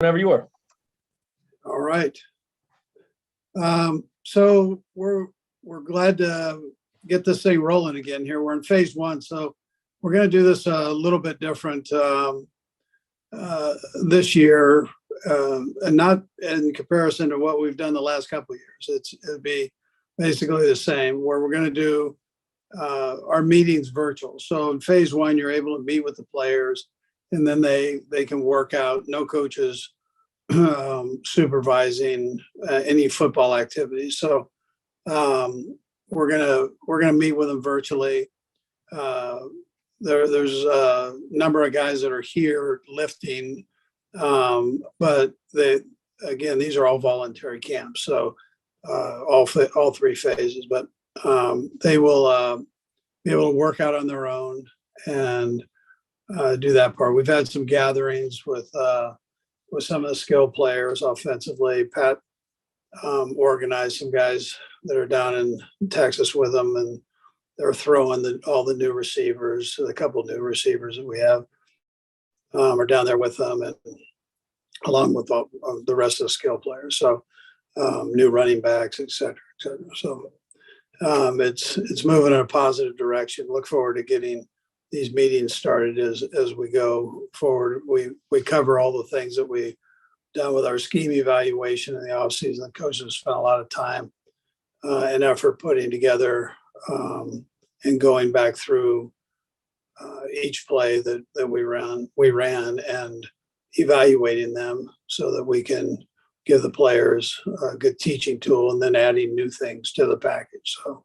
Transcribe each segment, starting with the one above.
Whenever you are. All right. So we're glad to get this thing rolling again here. We're in phase one, so we're going to do this a little bit different this year, and not in comparison to what we've done the last couple of years. It'll be basically the same, where we're going to do our meetings virtual. So in phase one, you're able to meet with the players, and then they can work out. No coaches supervising any football activities. So we're gonna meet with them virtually. There's a number of guys that are here lifting, but these are all voluntary camps. So all three phases, but they will be able to work out on their own and do that part. We've had some gatherings with some of the skill players offensively. Pat organized some guys that are down in Texas with them, and they're throwing all the new receivers. A couple new receivers that we have are down there with them, and along with all the rest of the skill players. So new running backs, et cetera, et cetera. So it's moving in a positive direction. Look forward to getting these meetings started as we go forward. We cover all the things that we done with our scheme evaluation in the offseason. The coaches spent a lot of time and effort putting together and going back through each play that we ran and evaluating them so that we can give the players a good teaching tool, and then adding new things to the package. So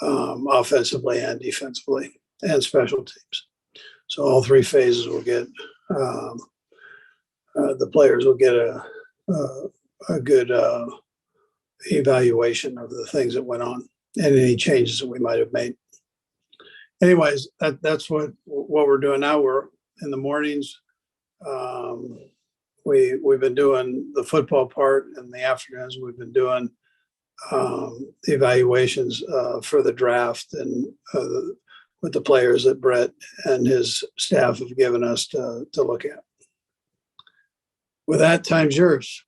offensively and defensively and special teams. So all three phases will get the players will get a good evaluation of the things that went on and any changes that we might have made. Anyways, that's what we're doing now. We're in the mornings. We've been doing the football part, in the afternoons we've been doing the evaluations for the draft and with the players that Brett and his staff have given us to look at. With that, time's yours.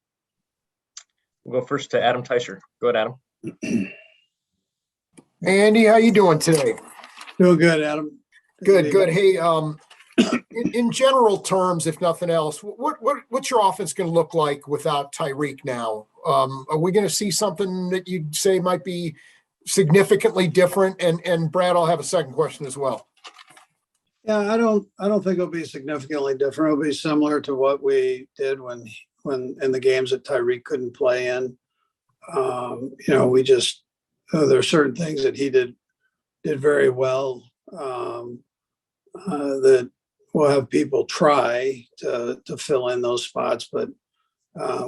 We'll go first to Adam Teicher. Go ahead, Adam. Hey, Andy, how you doing today? Doing good, Adam. Good. Hey, in general terms, if nothing else, what's your offense going to look like without Tyreek now? Are we going to see something that you'd say might be significantly different? And Brad, I'll have a second question as well. Yeah, I don't think it'll be significantly different. It'll be similar to what we did when in the games that Tyreek couldn't play in. We just there are certain things that he did very well that we'll have people try to fill in those spots, but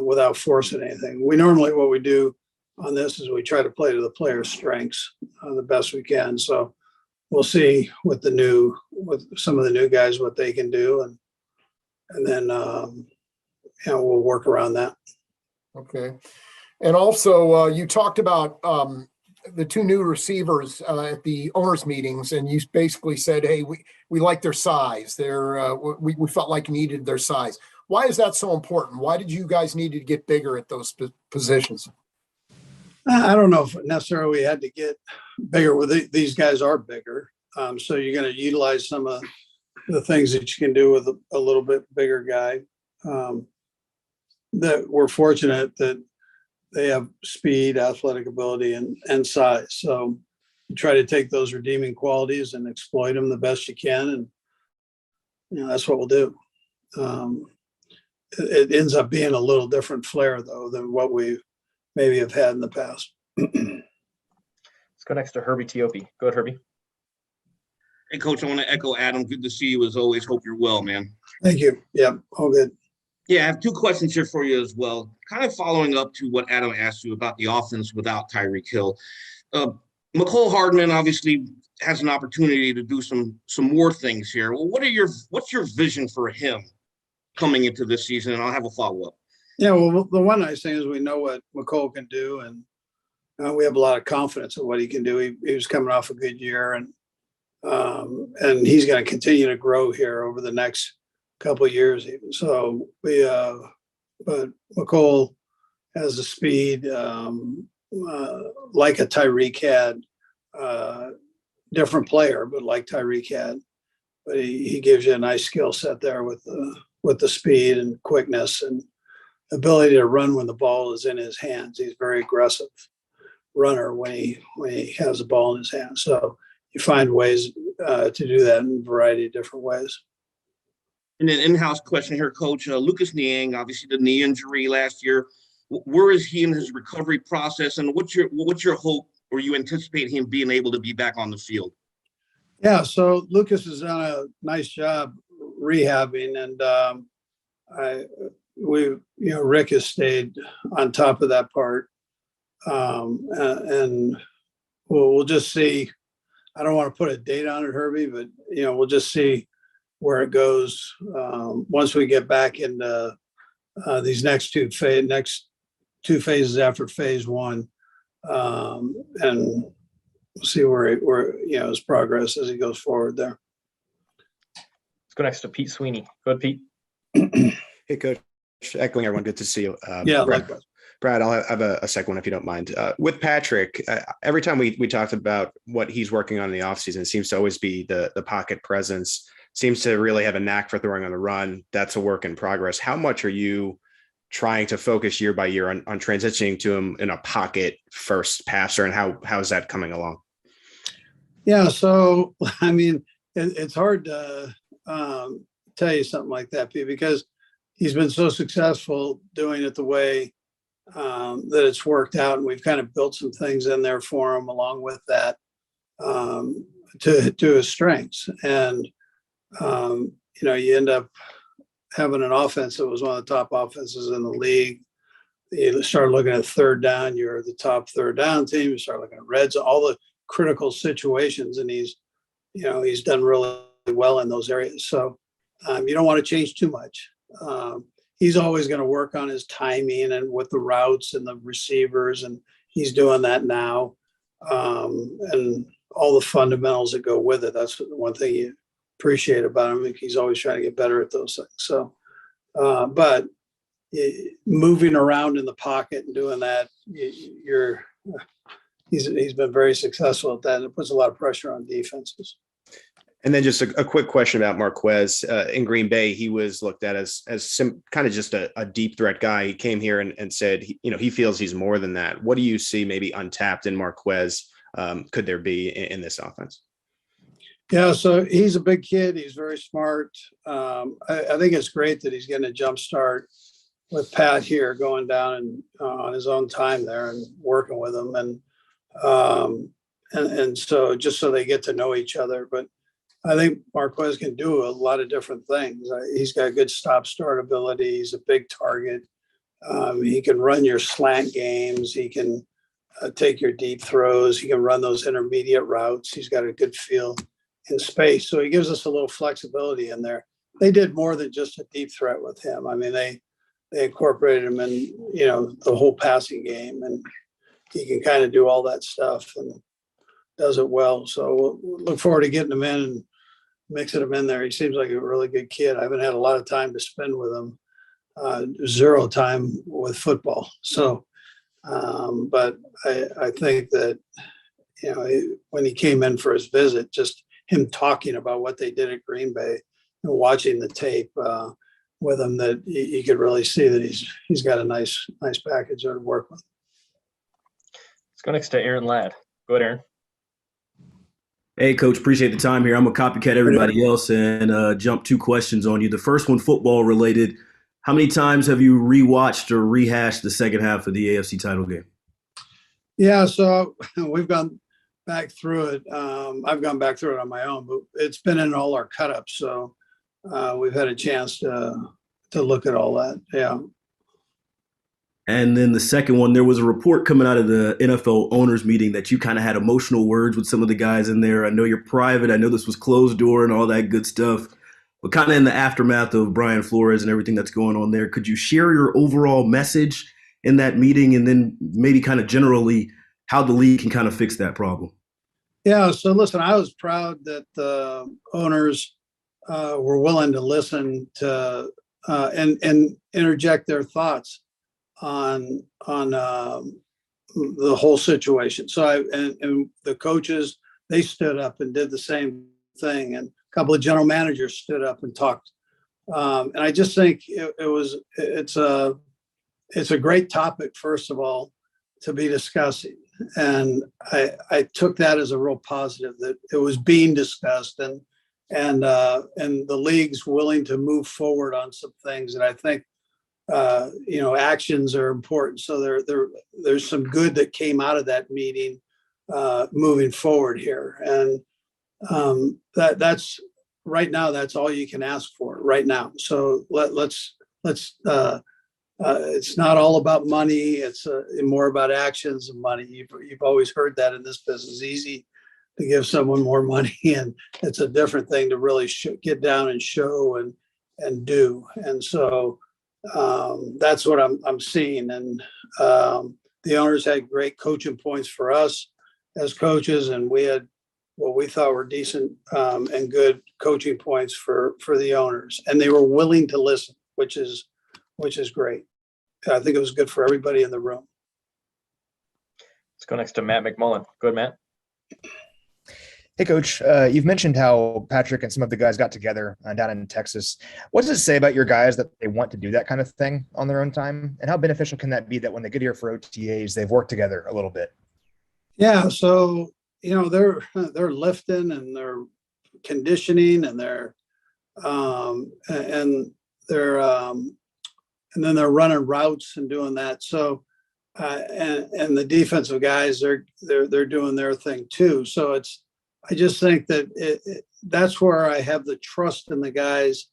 without forcing anything. What we do on this is we try to play to the player's strengths the best we can. So we'll see with some of the new guys what they can do, and then we'll work around that. Okay. And also, you talked about the two new receivers at the owners' meetings, and you basically said, "Hey, we like their size. We felt like needed their size." Why is that so important? Why did you guys need to get bigger at those positions? I don't know if necessarily we had to get bigger. These guys are bigger, so you're going to utilize some of the things that you can do with a little bit bigger guy. That we're fortunate that they have speed, athletic ability, and size. So you try to take those redeeming qualities and exploit them the best you can, and that's what we'll do. It ends up being a little different flair, though, than what we maybe have had in the past. Let's go next to Herbie Teope. Go ahead, Herbie. Hey, Coach, I want to echo Adam. Good to see you as always. Hope you're well, man. Thank you. Yeah, all good. Yeah, I have two questions here for you as well. Kind of following up to what Adam asked you about the offense without Tyreek Hill. Mecole Hardman obviously has an opportunity to do some more things here. Well, what's your vision for him coming into this season? And I'll have a follow-up. Yeah, well, the one nice thing is we know what Mecole can do, and we have a lot of confidence in what he can do. He was coming off a good year, and he's going to continue to grow here over the next couple of years even. So we but McCole has the speed, like a Tyreek had, different player, but like Tyreek had. But he gives you a nice skill set there with the speed and quickness and ability to run when the ball is in his hands. He's a very aggressive runner when he has the ball in his hands. So you find ways to do that in a variety of different ways. And an in-house question here, Coach. Lucas Niang, obviously the knee injury last year. Where is he in his recovery process, and what's your hope, or you anticipate him being able to be back on the field? Yeah, so Lucas has done a nice job rehabbing, and Rick has stayed on top of that part, and we'll just see. I don't want to put a date on it, Herbie, but we'll just see where it goes once we get back into these next two phases after phase one, and we'll see where his progress as he goes forward there. Let's go next to Pete Sweeney. Go ahead, Pete. Hey, Coach. Echoing everyone, good to see you. Yeah, Brad, likewise. Brad, I'll have a second one if you don't mind. With Patrick, every time we talked about what he's working on in the offseason, it seems to always be the pocket presence, seems to really have a knack for throwing on the run. That's a work in progress. How much are you trying to focus year by year on transitioning to him in a pocket first passer, and how's that coming along? Yeah, so I mean, it's hard to tell you something like that, Pete, because he's been so successful doing it the way that it's worked out, and we've kind of built some things in there for him along with that to his strengths. And you end up having an offense that was one of the top offenses in the league. You start looking at third down, you're the top third down team. You start looking at reds, all the critical situations, and he's done really well in those areas. So you don't want to change too much. He's always going to work on his timing and with the routes and the receivers, and he's doing that now. And all the fundamentals that go with it. That's one thing you appreciate about him. He's always trying to get better at those things. So, but moving around in the pocket and doing that, he's been very successful at that, and it puts a lot of pressure on defenses. And then just a quick question about Marquez. In Green Bay, he was looked at as kind of just a deep threat guy. He came here and said, he feels he's more than that. What do you see maybe untapped in Marquez? Could there be in this offense? Yeah, so he's a big kid. He's very smart. I think it's great that he's getting a jump start with Pat here, going down and on his own time there and working with him. And so just so they get to know each other. But I think Marquez can do a lot of different things. He's got good stop-start ability. He's a big target. He can run your slant games. He can take your deep throws. He can run those intermediate routes. He's got a good feel in space. So he gives us a little flexibility in there. They did more than just a deep threat with him. I mean, they incorporated him in, the whole passing game, and he can kind of do all that stuff and does it well. So we'll look forward to getting him in and mixing him in there. He seems like a really good kid. I haven't had a lot of time to spend with him, zero time with football. So, but I think that, when he came in for his visit, just him talking about what they did at Green Bay and watching the tape with him, that you could really see that he's got a nice package there to work with. Let's go next to Aaron Ladd. Go ahead, Aaron. Hey, Coach, appreciate the time here. I'm going to copycat everybody else and jump two questions on you. The first one, football related. How many times have you rewatched or rehashed the second half of the AFC title game? Yeah, so we've gone back through it. I've gone back through it on my own, but it's been in all our cut-ups. So we've had a chance to look at all that. Yeah. And then the second one, there was a report coming out of the NFL owners meeting that you kind of had emotional words with some of the guys in there. I know you're private. I know this was closed door and all that good stuff. But kind of in the aftermath of Brian Flores and everything that's going on there, could you share your overall message in that meeting, and then maybe kind of generally how the league can kind of fix that problem? Yeah, so listen, I was proud that the owners were willing to listen to and interject their thoughts on the whole situation. So and the coaches, they stood up and did the same thing, and a couple of general managers stood up and talked. And I just think it's a great topic, first of all, to be discussing. And I took that as a real positive, that it was being discussed, and the league's willing to move forward on some things. And I think actions are important. So there's some good that came out of that meeting moving forward here. And that's right now, that's all you can ask for right now. So let's it's not all about money. It's more about actions and money. You've always heard that in this business. Easy to give someone more money, and it's a different thing to really get down and show and do. And so that's what I'm seeing. And the owners had great coaching points for us as coaches, and we had what we thought were decent and good coaching points for the owners, and they were willing to listen, which is great. I think it was good for everybody in the room. Let's go next to Matt McMullen. Go ahead, Matt. Hey, Coach, you've mentioned how Patrick and some of the guys got together down in Texas. What does it say about your guys that they want to do that kind of thing on their own time? And how beneficial can that be that when they get here for OTAs, they've worked together a little bit? Yeah, so, they're lifting and they're conditioning and they're and then they're running routes and doing that. So and the defensive guys, they're doing their thing too. So I just think that that's where I have the trust in the guys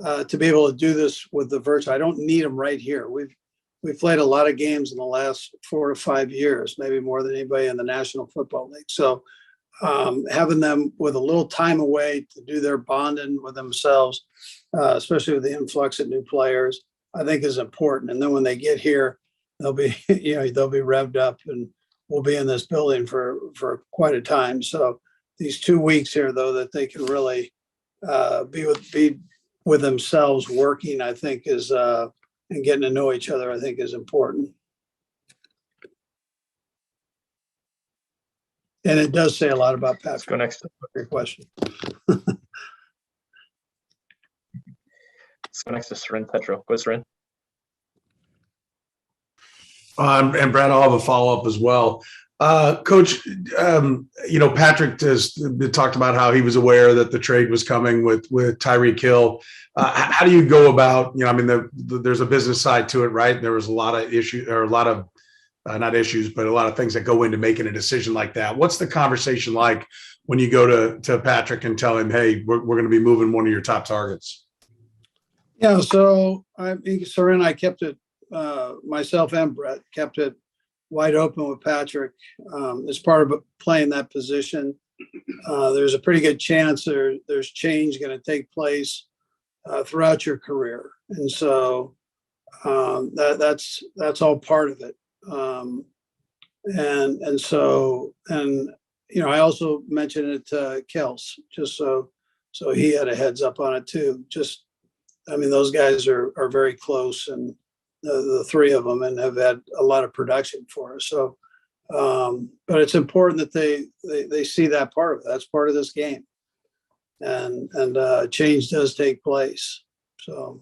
to be able to do this with the virtual. I don't need them right here. We've played a lot of games in the last 4 to 5 years, maybe more than anybody in the National Football League. So having them with a little time away to do their bonding with themselves, especially with the influx of new players, I think is important. And then when they get here, they'll be revved up, and we'll be in this building for quite a time. So these 2 weeks here, though, that they can really be with themselves working, I think is and getting to know each other, I think is important. And it does say a lot about Patrick. Let's go next. Your question. Let's go next to Seren Petro. Go, Seren. And Brad, I'll have a follow-up as well. Coach, Patrick has talked about how he was aware that the trade was coming with Tyreek Hill. How do you go about, there's a business side to it, right? There was a lot of issues, or a lot of, not issues, but a lot of things that go into making a decision like that. What's the conversation like when you go to Patrick and tell him, hey, we're going to be moving one of your top targets? Yeah, so Seren, I kept it, myself and Brett kept it wide open with Patrick as part of playing that position. There's a pretty good chance there's change going to take place throughout your career, and so that's all part of it. I also mentioned it to Kels just so he had a heads up on it too. Those guys are very close, and the three of them, and have had a lot of production for us. So, but it's important that they see that part of it. That's part of this game, and change does take place. So,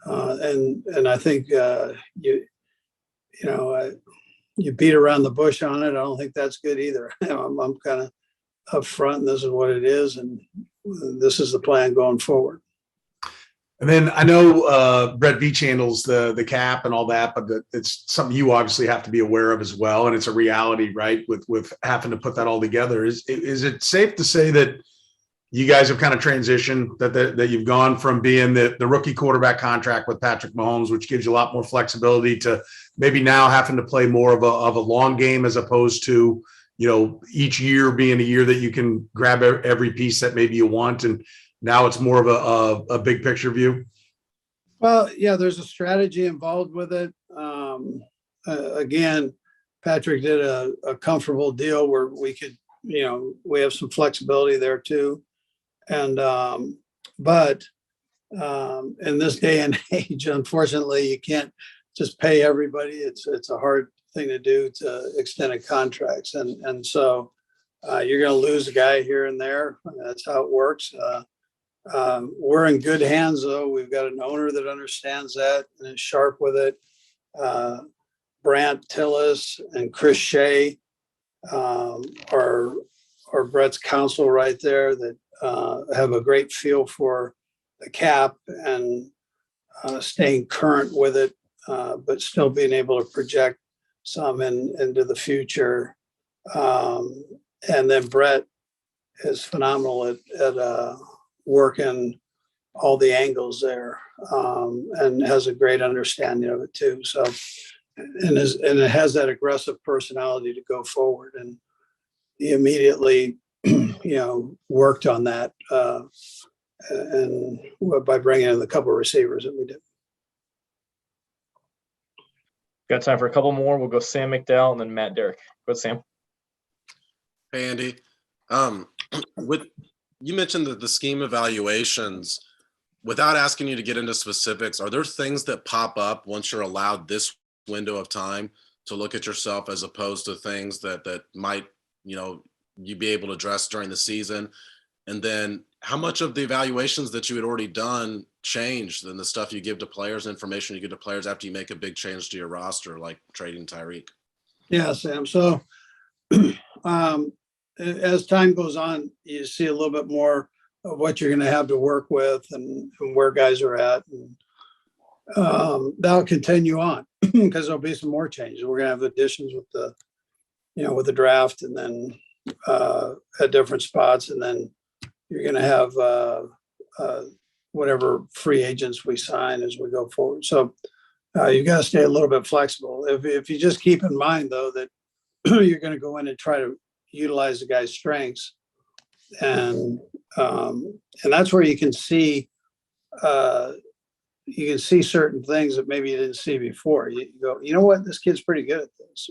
and I think you beat around the bush on it. I don't think that's good either. I'm kind of upfront, and this is what it is, and this is the plan going forward. And then I know Brett Beach handles the cap and all that, but it's something you obviously have to be aware of as well. And it's a reality, right? With having to put that all together. Is it safe to say that you guys have kind of transitioned, that you've gone from being the rookie quarterback contract with Patrick Mahomes, which gives you a lot more flexibility, to maybe now having to play more of a long game, as opposed to, each year being a year that you can grab every piece that maybe you want, and now it's more of a big picture view? Well, yeah, there's a strategy involved with it. Again, Patrick did a comfortable deal where we could, we have some flexibility there too. And, but In this day and age, unfortunately, you can't just pay everybody. It's a hard thing to do, to extended contracts. And so you're going to lose a guy here and there. That's how it works. We're in good hands, though. We've got an owner that understands that and is sharp with it. Brant Tillis and Chris Shea are Brett's counsel right there, that have a great feel for the cap and staying current with it, but still being able to project some into the future. And then Brett is phenomenal at working all the angles there, and has a great understanding of it too. So, and it has that aggressive personality to go forward. And he immediately, worked on that, and by bringing in a couple of receivers that we did. Got time for a couple more. We'll go Sam McDowell and then Matt Derrick. Go ahead, Sam. Hey, Andy. You mentioned the scheme evaluations. Without asking you to get into specifics, are there things that pop up once you're allowed this window of time to look at yourself, as opposed to things that might, you be able to address during the season? And then how much of the evaluations that you had already done changed than the stuff you give to players, information you give to players after you make a big change to your roster, like trading Tyreek? Yeah, Sam. So as time goes on, you see a little bit more of what you're going to have to work with and where guys are at. And that'll continue on because there'll be some more changes. We're going to have additions with the draft, and then at different spots. And then you're going to have whatever free agents we sign as we go forward. So you got to stay a little bit flexible. If you just keep in mind, though, that you're going to go in and try to utilize the guy's strengths, and that's where you can see certain things that maybe you didn't see before. You go, you know what, this kid's pretty good at this.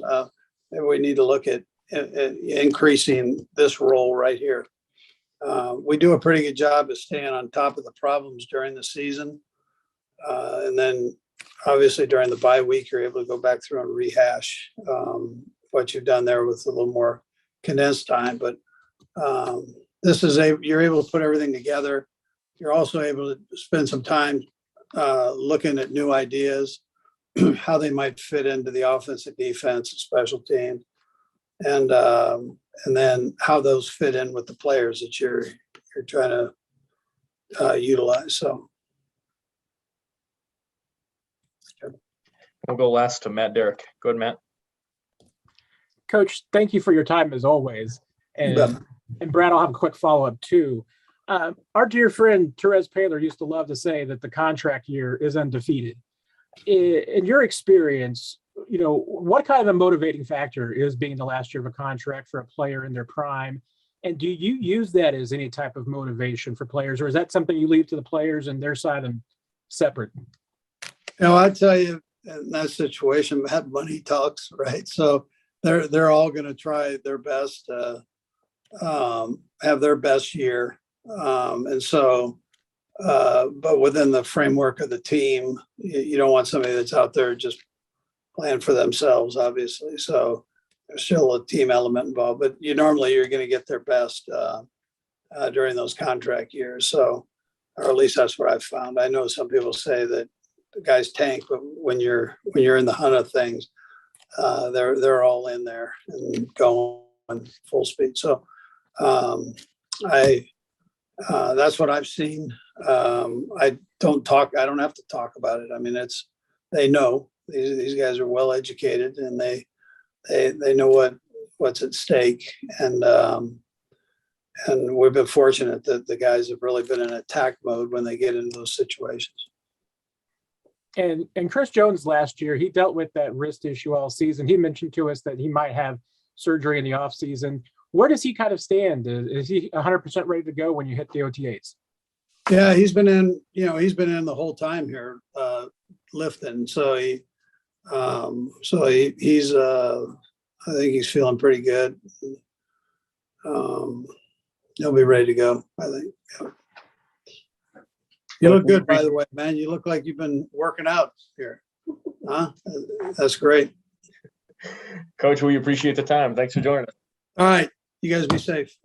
Maybe we need to look at increasing this role right here. We do a pretty good job of staying on top of the problems during the season, and then obviously during the bye week, you're able to go back through and rehash what you've done there with a little more condensed time. But you're able to put everything together. You're also able to spend some time looking at new ideas, how they might fit into the offensive, defense, and special teams, and then how those fit in with the players that you're trying to utilize. So We'll go last to Matt Derrick. Go ahead, Matt. Coach, thank you for your time as always. And Brad, I'll have a quick follow-up too. Our dear friend Therese Paylor used to love to say that the contract year is undefeated. In your experience, what kind of a motivating factor is being the last year of a contract for a player in their prime? And do you use that as any type of motivation for players, or is that something you leave to the players and their side and separate? I tell you, in that situation, that money talks, right? So they're all going to try their best to have their best year. And so, but within the framework of the team, you don't want somebody that's out there just playing for themselves, obviously. So there's still a team element involved, but you're going to get their best during those contract years. So, or at least that's what I've found. I know some people say that the guys tank, but when you're in the hunt of things, they're all in there and going full speed. So that's what I've seen. I don't have to talk about it. I mean, they know these guys are well educated, and they know what's at stake. And we've been fortunate that the guys have really been in attack mode when they get into those situations. And Chris Jones last year, he dealt with that wrist issue all season. He mentioned to us that he might have surgery in the offseason. Where does he kind of stand? Is he 100% ready to go when you hit the OTAs? Yeah, he's been in the whole time here lifting. So he's I think he's feeling pretty good. He'll be ready to go, I think. Yeah. You look good, by the way, man. You look like you've been working out here. Huh? That's great. Coach, we appreciate the time. Thanks for joining us. All right. You guys be safe.